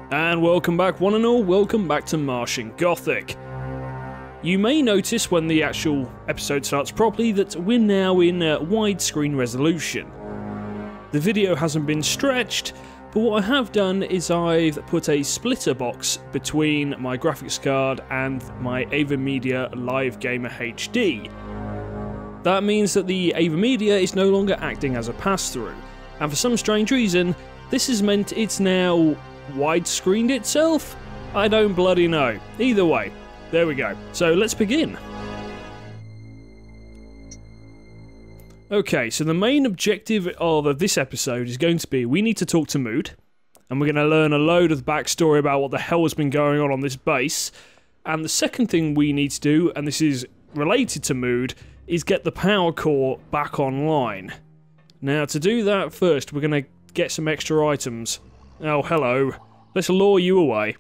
And welcome back, one and all, welcome back to Martian Gothic. You may notice when the actual episode starts properly that we're now in widescreen resolution. The video hasn't been stretched, but what I have done is I've put a splitter box between my graphics card and my Avermedia Live Gamer HD. That means that the Avermedia is no longer acting as a pass-through, and for some strange reason, this has meant it's now widescreened itself? I don't bloody know. Either way, there we go. So let's begin. Okay, so the main objective of this episode is going to be we need to talk to Mood, and we're going to learn a load of the backstory about what the hell has been going on this base. And the second thing we need to do, and this is related to Mood, is get the power core back online. Now, to do that first, we're going to get some extra items. Oh, hello. Let's lure you away.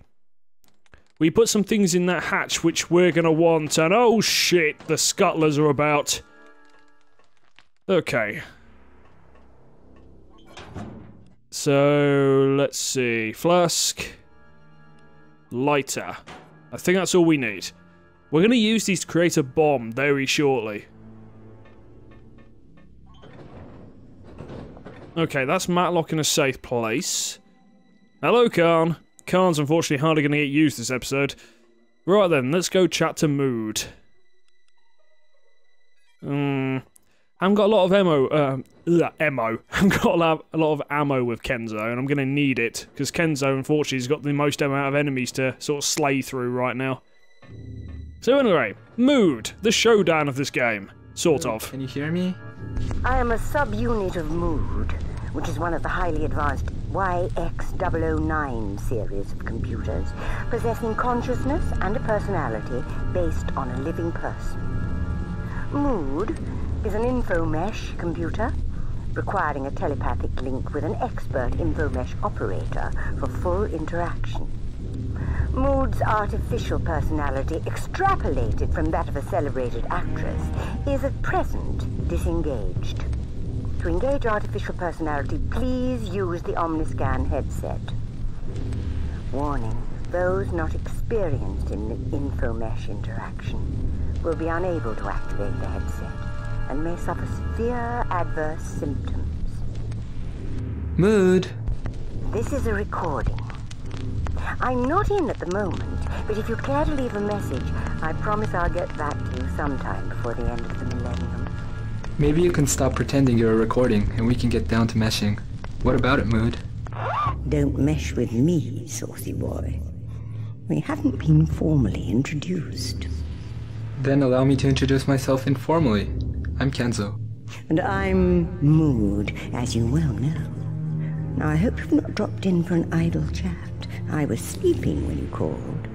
We put some things in that hatch which we're gonna want, and oh shit, the scuttlers are about. Okay. So, let's see. Flask. Lighter. I think that's all we need. We're gonna use these to create a bomb very shortly. Okay, that's Matlock in a safe place. Hello, Khan. Khan's unfortunately hardly going to get used this episode. Right then, let's go chat to Mood. I haven't got a lot of ammo. I've got a lot of ammo with Kenzo, and I'm going to need it, because Kenzo, unfortunately, has got the most amount of enemies to sort of slay through right now. So anyway, Mood, the showdown of this game. Sort of. Can you hear me? I am a subunit of Mood, which is one of the highly advanced YX009 series of computers, possessing consciousness and a personality based on a living person. Mood is an infomesh computer, requiring a telepathic link with an expert infomesh operator for full interaction. Mood's artificial personality, extrapolated from that of a celebrated actress, is at present disengaged. To engage artificial personality, please use the Omniscan headset. Warning, those not experienced in infomesh interaction will be unable to activate the headset and may suffer severe adverse symptoms. Mood. This is a recording. I'm not in at the moment, but if you care to leave a message, I promise I'll get back to you sometime before the end of the millennium. Maybe you can stop pretending you're recording and we can get down to meshing. What about it, Mood? Don't mesh with me, saucy boy. We haven't been formally introduced. Then allow me to introduce myself informally. I'm Kenzo. And I'm Mood, as you well know. Now, I hope you've not dropped in for an idle chat. I was sleeping when you called.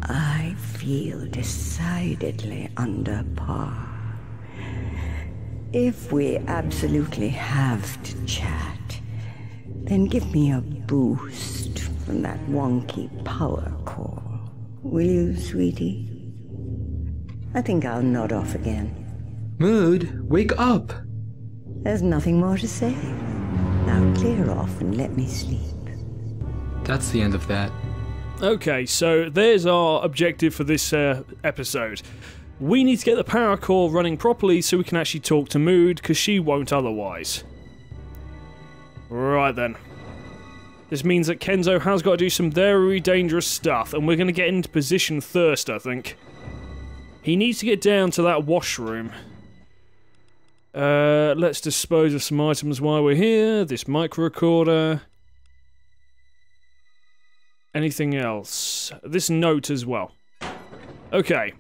I feel decidedly under par. If we absolutely have to chat, then give me a boost from that wonky power core. Will you, sweetie? I think I'll nod off again. Mood, wake up! There's nothing more to say. Now clear off and let me sleep. That's the end of that. Okay, so there's our objective for this episode. We need to get the power core running properly so we can actually talk to Mood, because she won't otherwise. Right then. This means that Kenzo has got to do some very dangerous stuff, and we're going to get into position first, I think. He needs to get down to that washroom. Let's dispose of some items while we're here. This mic recorder. Anything else? This note as well. Okay.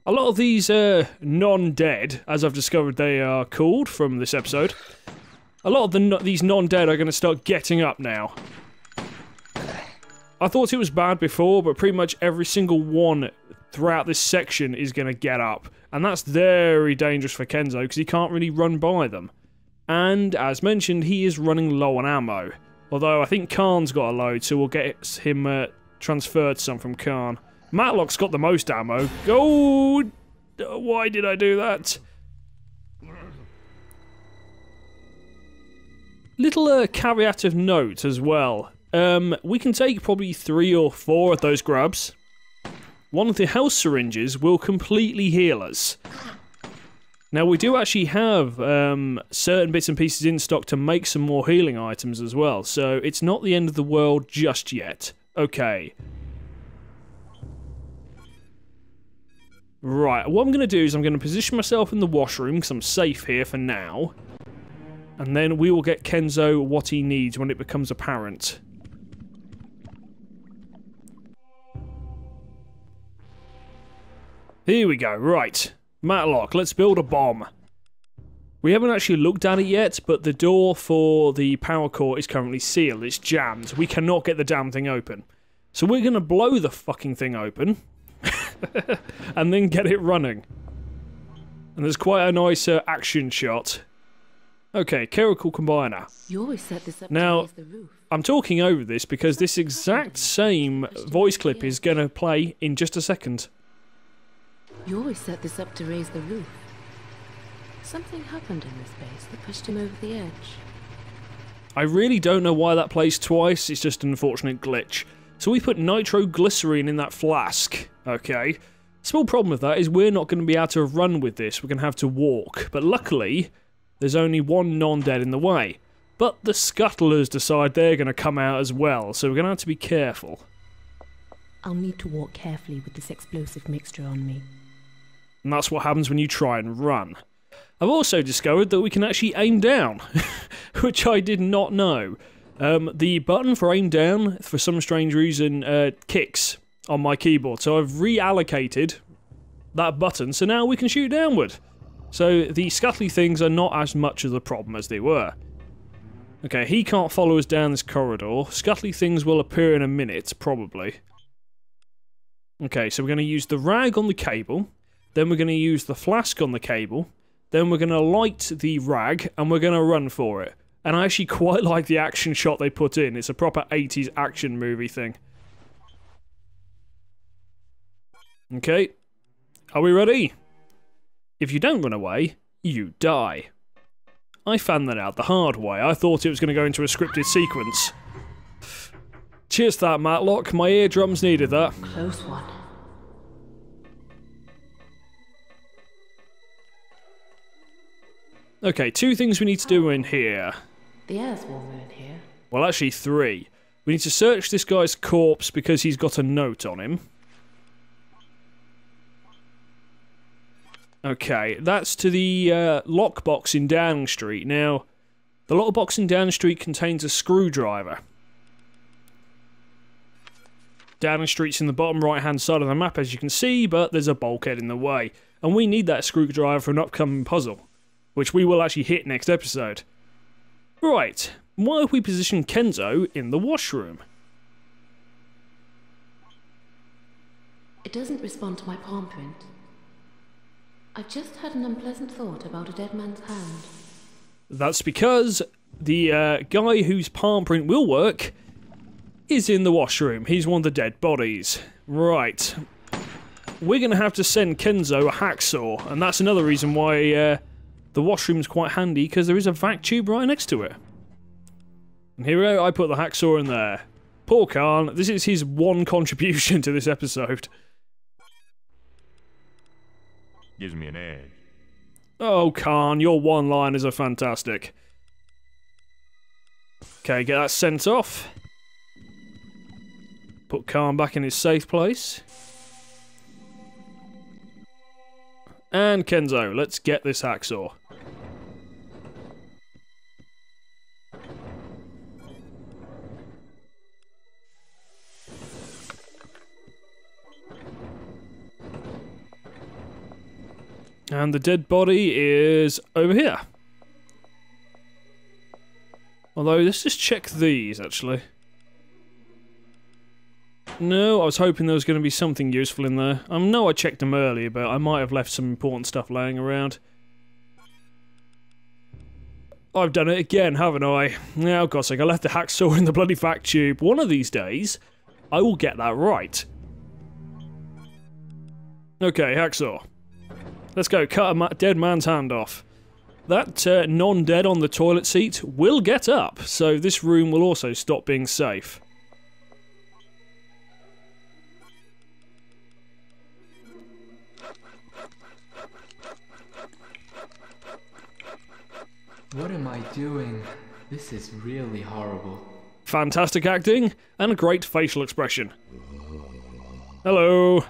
A lot of these non-dead, as I've discovered they are called from this episode, a lot of these non-dead are going to start getting up now. I thought it was bad before, but pretty much every single one throughout this section is going to get up. And that's very dangerous for Kenzo, because he can't really run by them. And, as mentioned, he is running low on ammo. Although, I think Khan's got a load, so we'll get him transferred some from Khan. Matlock's got the most ammo. Oh! Why did I do that? Little caveat of note as well. we can take probably 3 or 4 of those grubs. One of the health syringes will completely heal us. Now, we do actually have certain bits and pieces in stock to make some more healing items as well, so it's not the end of the world just yet. Okay. Right, what I'm going to do is I'm going to position myself in the washroom, because I'm safe here for now. And then we will get Kenzo what he needs when it becomes apparent. Here we go, right. Matlock, let's build a bomb. We haven't actually looked at it yet, but the door for the power core is currently sealed. It's jammed. We cannot get the damn thing open. So we're going to blow the fucking thing open. And then get it running. And there's quite a nice action shot. Okay, chemical combiner. You always set this up now, to raise the roof. I'm talking over this because this exact same voice clip is going to play in just a second. You always set this up to raise the roof. Something happened in this base that pushed him over the edge. I really don't know why that plays twice, it's just an unfortunate glitch. So we put nitroglycerine in that flask, okay. Small problem with that is we're not going to be able to run with this, we're going to have to walk. But luckily, there's only one non-dead in the way. But the scuttlers decide they're going to come out as well, so we're going to have to be careful. I'll need to walk carefully with this explosive mixture on me. And that's what happens when you try and run. I've also discovered that we can actually aim down, which I did not know. The button for aim down, for some strange reason, kicks on my keyboard. So I've reallocated that button, so now we can shoot downward. So the scuttly things are not as much of a problem as they were. Okay, he can't follow us down this corridor. Scuttly things will appear in a minute, probably. Okay, so we're going to use the rag on the cable. Then we're going to use the flask on the cable. Then we're going to light the rag, and we're going to run for it. And I actually quite like the action shot they put in. It's a proper 80s action movie thing. Okay. Are we ready? If you don't run away, you die. I found that out the hard way. I thought it was going to go into a scripted sequence. Cheers to that, Matlock. My eardrums needed that. Close one. Okay, 2 things we need to do in here. The air's warmer in here. Well, actually 3. We need to search this guy's corpse because he's got a note on him. Okay, that's to the lockbox in Downing Street. Now, the lockbox in Downing Street contains a screwdriver. Downing Street's in the bottom right-hand side of the map, as you can see, but there's a bulkhead in the way. And we need that screwdriver for an upcoming puzzle, which we will actually hit next episode. Right, why have we positioned Kenzo in the washroom? It doesn't respond to my palm print. I've just had an unpleasant thought about a dead man's hand. That's because the guy whose palm print will work is in the washroom. He's one of the dead bodies. Right. We're going to have to send Kenzo a hacksaw, and that's another reason why the washroom's quite handy, because there is a vac tube right next to it. And here we go, I put the hacksaw in there. Poor Khan, this is his one contribution to this episode. Gives me an edge. Oh, Khan, your one-liners are fantastic. Okay, get that sent off. Put Khan back in his safe place. And Kenzo, let's get this hacksaw. And the dead body is over here. Although, let's just check these, actually. No, I was hoping there was going to be something useful in there. I know I checked them earlier, but I might have left some important stuff laying around. I've done it again, haven't I? Oh, God's sake, I left the hacksaw in the bloody vac tube. One of these days, I will get that right. Okay, hacksaw. Let's go, cut a dead man's hand off. That non-dead on the toilet seat will get up, so this room will also stop being safe. What am I doing? This is really horrible. Fantastic acting and a great facial expression. Hello.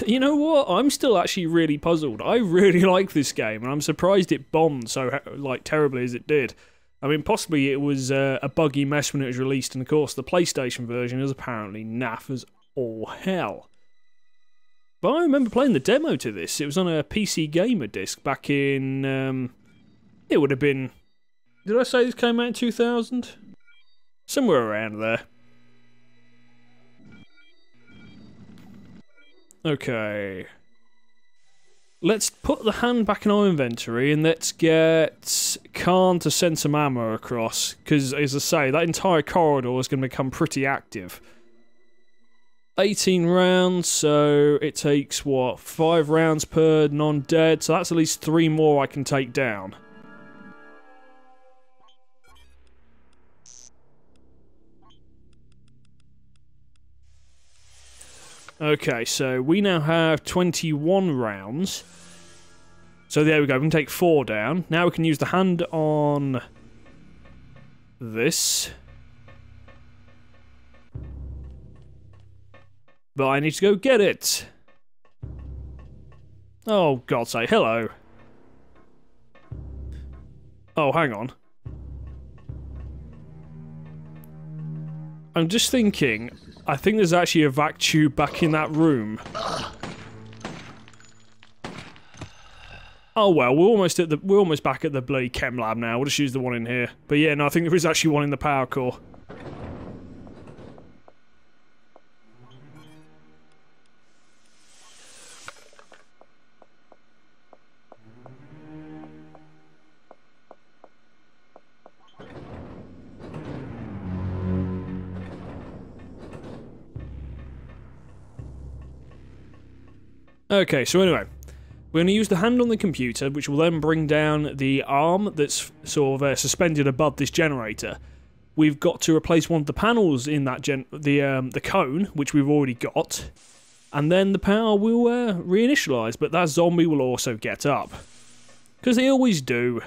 You know what? I'm still actually really puzzled. I really like this game, and I'm surprised it bombed so terribly as it did. I mean, possibly it was a buggy mess when it was released, and of course the PlayStation version is apparently naff as all hell. But I remember playing the demo to this. It was on a PC Gamer disc back in... it would have been... Did I say this came out in 2000? Somewhere around there. Okay. Let's put the hand back in our inventory and let's get Khan to send some ammo across. Because, as I say, that entire corridor is going to become pretty active. 18 rounds, so it takes, what, 5 rounds per non-dead? So that's at least 3 more I can take down. Okay, so we now have 21 rounds. So there we go, we can take 4 down. Now we can use the hand on this. But I need to go get it. Oh, God's sake, hello. Oh, hang on. I'm just thinking, I think there's actually a vac tube back in that room. Oh well, we're almost back at the bloody chem lab now. We'll just use the one in here. But yeah, no, I think there is actually one in the power core. Okay, so anyway, we're going to use the hand on the computer, which will then bring down the arm that's sort of suspended above this generator. We've got to replace one of the panels in that the cone, which we've already got, and then the power will reinitialize, but that zombie will also get up. Because they always do.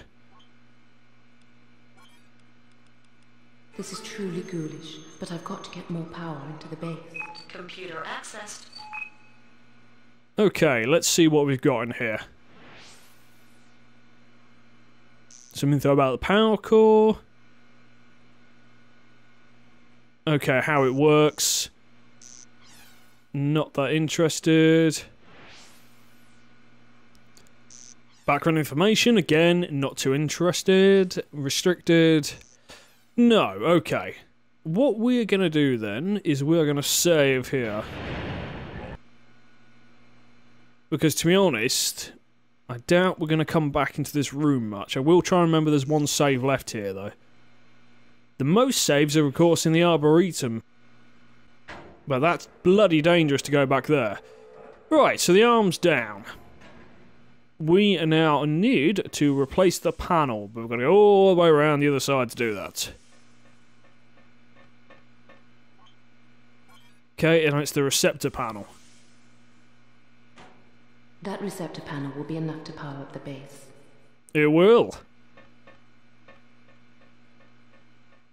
This is truly ghoulish, but I've got to get more power into the base. Computer accessed. Okay, let's see what we've got in here. Some info about the power core. Okay, how it works. Not that interested. Background information, again, not too interested. Restricted. No, okay. What we're going to do then is we're going to save here. Because, to be honest, I doubt we're going to come back into this room much. I will try and remember there's one save left here, though. The most saves are, of course, in the Arboretum. But that's bloody dangerous to go back there. Right, so the arm's down. We now need to replace the panel, but we've got to go all the way around the other side to do that. Okay, and it's the receptor panel. That receptor panel will be enough to power up the base. It will.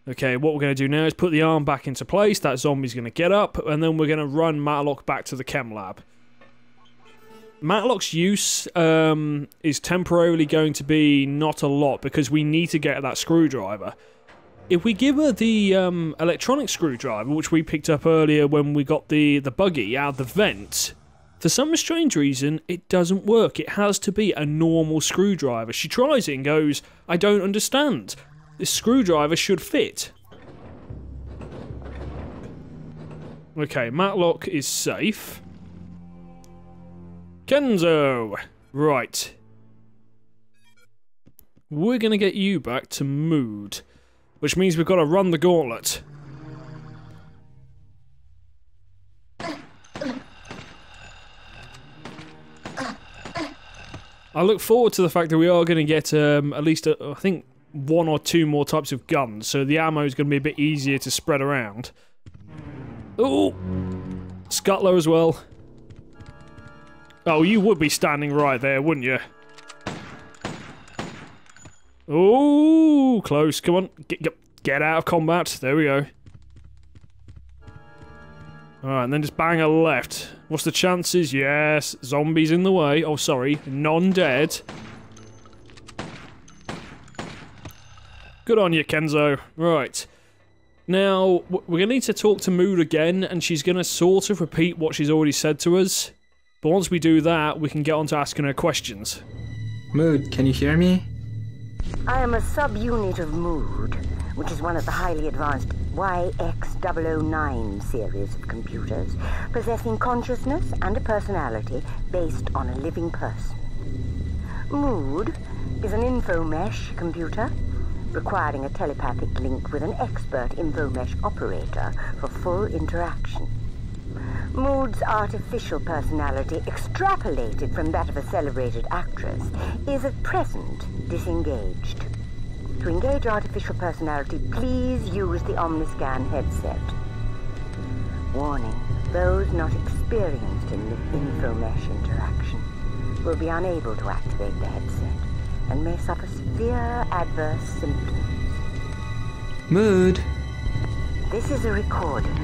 Okay, what we're going to do now is put the arm back into place. That zombie's going to get up, and then we're going to run Matlock back to the chem lab. Matlock's use is temporarily going to be not a lot, because we need to get that screwdriver. If we give her the electronic screwdriver, which we picked up earlier when we got the buggy out of the vent... For some strange reason, it doesn't work. It has to be a normal screwdriver. She tries it and goes, I don't understand. This screwdriver should fit. Okay, Matlock is safe. Kenzo! Right. We're going to get you back to Mood. Which means we've got to run the gauntlet. I look forward to the fact that we are going to get at least, I think, 1 or 2 more types of guns, so the ammo is going to be a bit easier to spread around. Oh! Scuttler as well. Oh, you would be standing right there, wouldn't you? Oh, close. Come on. Get out of combat. There we go. Alright, and then just bang a left. What's the chances? Yes. Zombies in the way. Oh, sorry. Non-dead. Good on you, Kenzo. Right. Now, we're going to need to talk to Mood again, and she's going to sort of repeat what she's already said to us. But once we do that, we can get on to asking her questions. Mood, can you hear me? I am a subunit of Mood, which is one of the highly advanced YX009 series of computers, possessing consciousness and a personality based on a living person. Mood is an infomesh computer, requiring a telepathic link with an expert infomesh operator for full interaction. Mood's artificial personality, extrapolated from that of a celebrated actress, is at present disengaged. To engage artificial personality, please use the Omniscan headset. Warning, those not experienced in the infomesh interaction will be unable to activate the headset and may suffer severe adverse symptoms. Mood! This is a recording.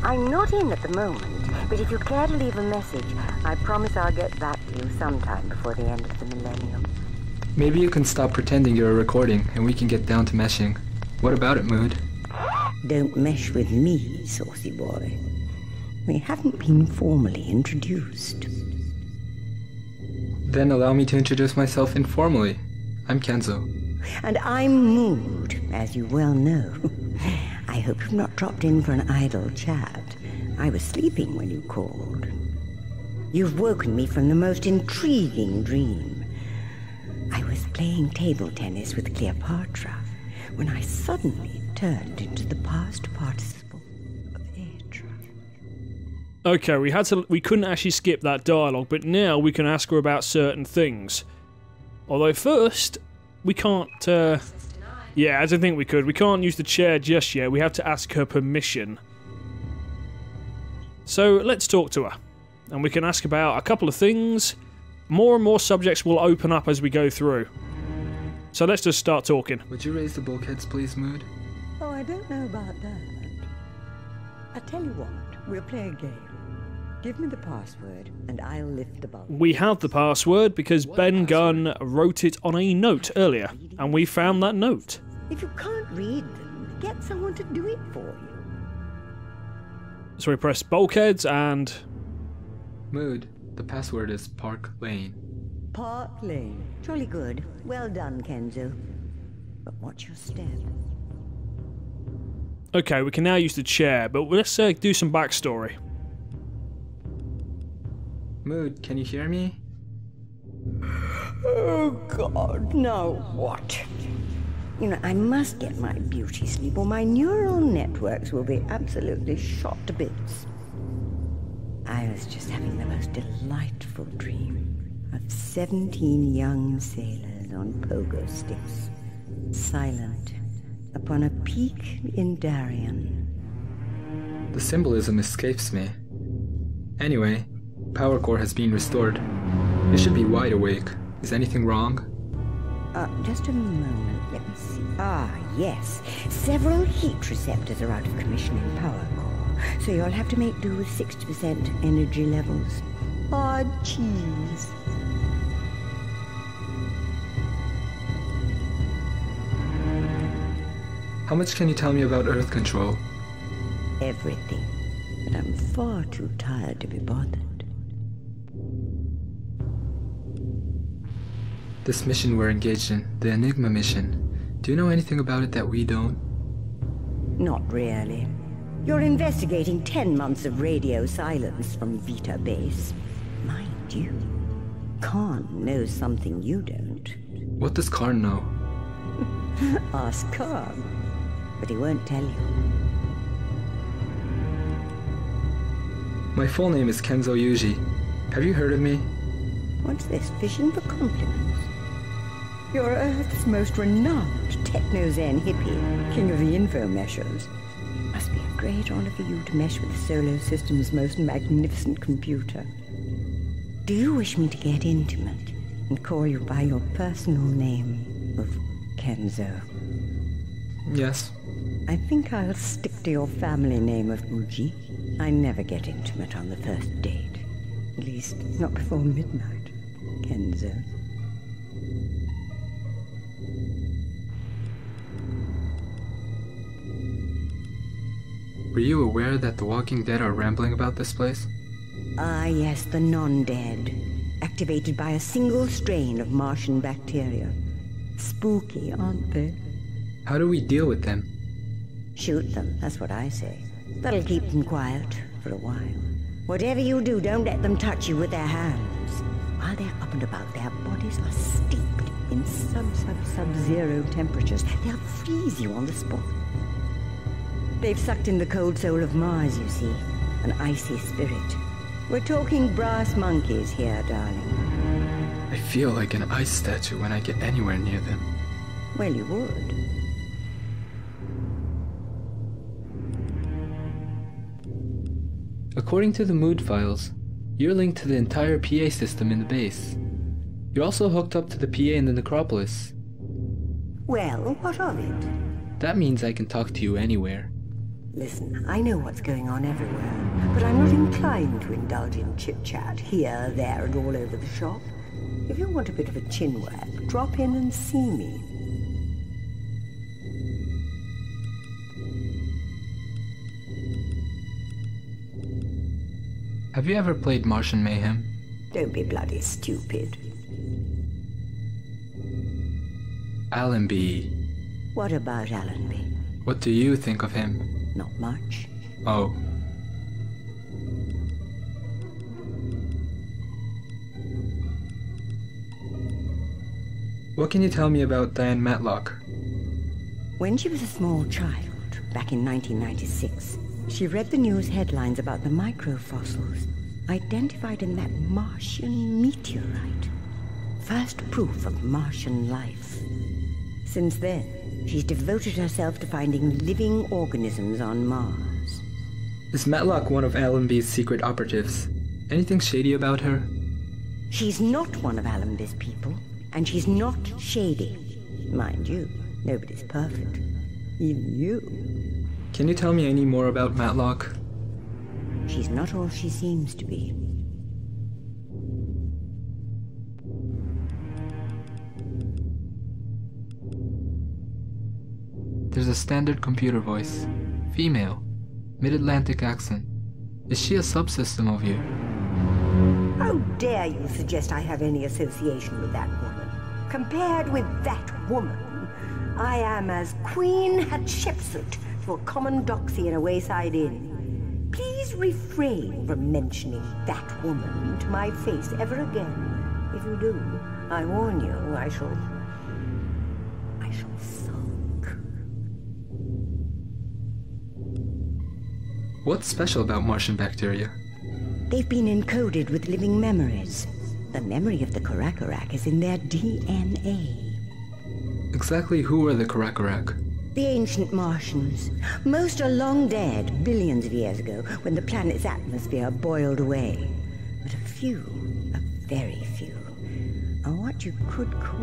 I'm not in at the moment, but if you care to leave a message, I promise I'll get back to you sometime before the end of the millennium. Maybe you can stop pretending you're recording and we can get down to meshing. What about it, Mood? Don't mesh with me, saucy boy. We haven't been formally introduced. Then allow me to introduce myself informally. I'm Kenzo. And I'm Mood, as you well know. I hope you've not dropped in for an idle chat. I was sleeping when you called. You've woken me from the most intriguing dream. I was playing table tennis with Cleopatra when I suddenly turned into the past participle of Aetra. Okay, we couldn't actually skip that dialogue, but now we can ask her about certain things. Although first, we can't, yeah, I don't think we could. We can't use the chair just yet. We have to ask her permission. So let's talk to her. And we can ask about a couple of things. More and more subjects will open up as we go through. So let's just start talking. Would you raise the bulkheads, please, Mood? Oh, I don't know about that. I tell you what, we'll play a game. Give me the password, and I'll lift the bulb. We have the password because Ben Gunn wrote it on a note earlier, and we found that note. If you can't read them, get someone to do it for you. So we press bulkheads and... Mood, the password is Park Lane. Park Lane. Jolly good. Well done, Kenzo. But watch your step. Okay, we can now use the chair, but let's do some backstory. Mood, can you hear me? Oh, God, now what? You know, I must get my beauty sleep or my neural networks will be absolutely shot to bits. I was just having the most delightful dream of 17 young sailors on pogo sticks, silent, upon a peak in Darien. The symbolism escapes me. Anyway, power core has been restored. You should be wide awake. Is anything wrong? Just a moment, let me see. Ah, yes. Several heat receptors are out of commission in power core, so you'll have to make do with 60% energy levels. Odd cheese. How much can you tell me about Earth control? Everything. But I'm far too tired to be bothered. This mission we're engaged in, the Enigma mission, do you know anything about it that we don't? Not really. You're investigating 10 months of radio silence from Vita Base. Mind you, Khan knows something you don't. What does Karn know? Ask Khan, but he won't tell you. My full name is Kenzo Yuji. Have you heard of me? What's this, fishing for compliments? You're Earth's most renowned techno-zen hippie, king of the info-meshers. Must be a great honor for you to mesh with the solar system's most magnificent computer. Do you wish me to get intimate and call you by your personal name? of Kenzo. Yes. I think I'll stick to your family name of Uji. I never get intimate on the first date. At least, not before midnight, Kenzo. Were you aware that the Walking Dead are rambling about this place? Ah, yes, the non-dead. Activated by a single strain of Martian bacteria. Spooky, aren't they? How do we deal with them? Shoot them, that's what I say. That'll keep them quiet for a while. Whatever you do, don't let them touch you with their hands. While they're up and about, their bodies are steeped in sub-zero temperatures. They'll freeze you on the spot. They've sucked in the cold soul of Mars, you see. An icy spirit. We're talking brass monkeys here, darling. I feel like an ice statue when I get anywhere near them. Well, you would. According to the mood files, you're linked to the entire PA system in the base. You're also hooked up to the PA in the necropolis. Well, what of it? That means I can talk to you anywhere. Listen, I know what's going on everywhere, but I'm not inclined to indulge in chit-chat here, there, and all over the shop. If you want a bit of a chinwag, drop in and see me. Have you ever played Martian Mayhem? Don't be bloody stupid. Allenby. What about Allenby? What do you think of him? Not much. Oh. What can you tell me about Diane Matlock? When she was a small child, back in 1996, she read the news headlines about the microfossils identified in that Martian meteorite. First proof of Martian life. Since then, she's devoted herself to finding living organisms on Mars. Is Matlock one of Allenby's secret operatives? Anything shady about her? She's not one of Allenby's people, and she's not shady. Mind you, nobody's perfect. Even you. Can you tell me any more about Matlock? She's not all she seems to be. There's a standard computer voice. Female. Mid-Atlantic accent. Is she a subsystem of you? How dare you suggest I have any association with that woman? Compared with that woman, I am as Queen Hatshepsut to a common doxy in a wayside inn. Please refrain from mentioning that woman to my face ever again. If you do, I warn you, I shall sulk. What's special about Martian bacteria? They've been encoded with living memories. The memory of the Karakarak is in their DNA. Exactly who are the Karakarak? The ancient Martians. Most are long dead, billions of years ago, when the planet's atmosphere boiled away. But a few, a very few, are what you could call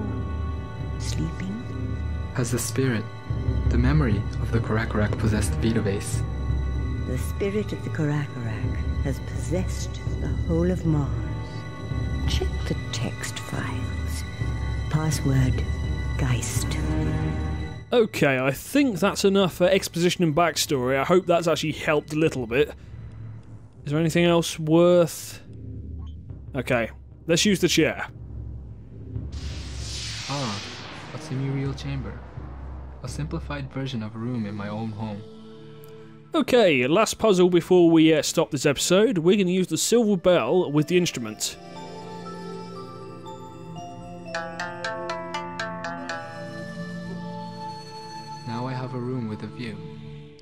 sleeping. Has the spirit, the memory of the Karakarak possessed Vitabase? The spirit of the Karakarak has possessed the whole of Mars. Check the text files. Password, Geist. Okay, I think that's enough exposition and backstory. I hope that's actually helped a little bit. Is there anything else worth... Okay, let's use the chair. Ah, a semi-real chamber. A simplified version of a room in my own home. Okay, last puzzle before we stop this episode. We're going to use the silver bell with the instrument. Now I have a room with a view.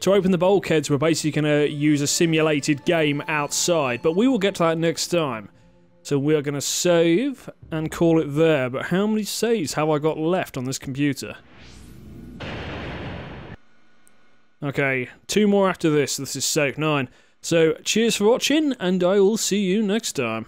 To open the bulkheads, we're basically going to use a simulated game outside, but we will get to that next time. So we are going to save and call it there, but how many saves have I got left on this computer? Okay, 2 more after this. This is save 9. So cheers for watching, and I will see you next time.